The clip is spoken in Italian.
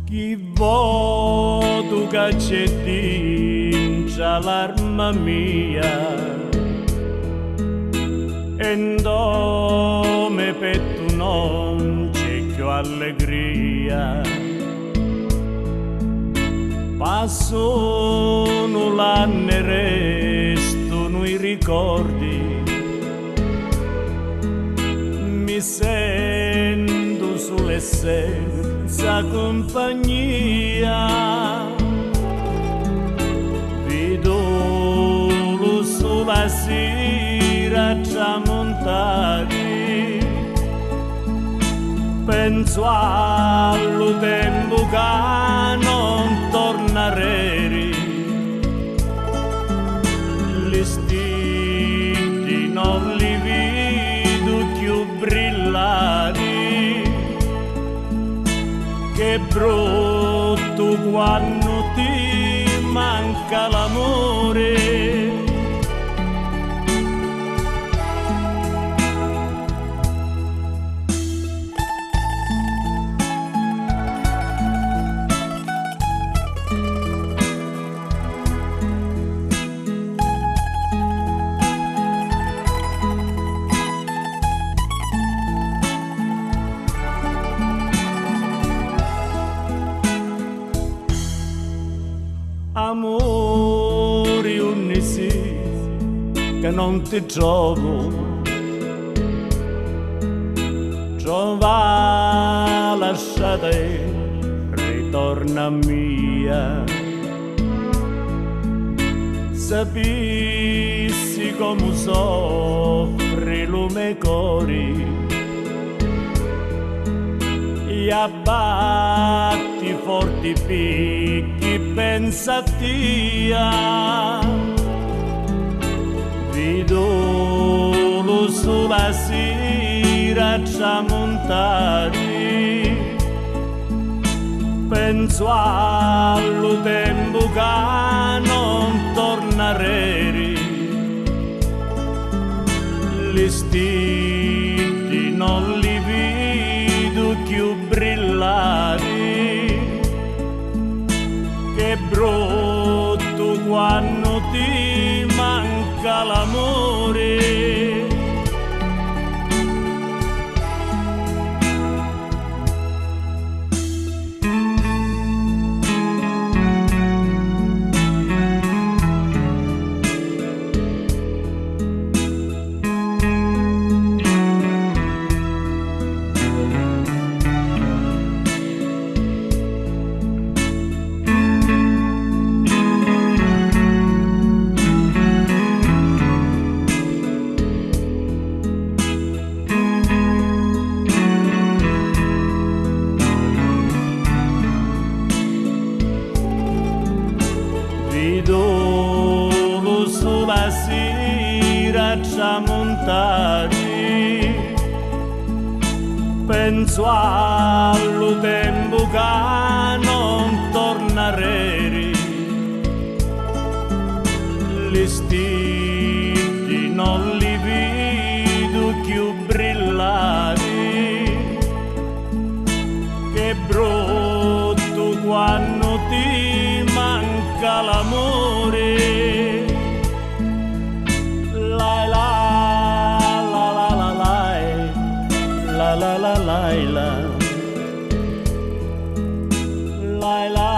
Chi voto che c'è dentro l'arma mia e nome per tu non c'è più allegria. Passano l'anno e restano i ricordi, mi sento solo e senza compagnia. Vedo lo sole sera tramontare, penso allo tempo che non tornerà. Gli stili non li vedo più brillare, che brutto quando ti manca l'amore. Amori unnisi che non ti trovo, trova lasciata e ritorna mia. Sapissi come soffre lo mio cuore e abbatti forti picchi pensatia. Vedo lo sole sera tramontare, penso allo tempo che non tornerà. Gli stili non li vedo più brillare, che brutto quando ti manca l'amore. Vedo lo sole sera tramontare, penso allo tempo che non tornerà. Gli stili non li vedo più brillare, che brutto quando ti manca l'amore. La la la la la la la la la la la la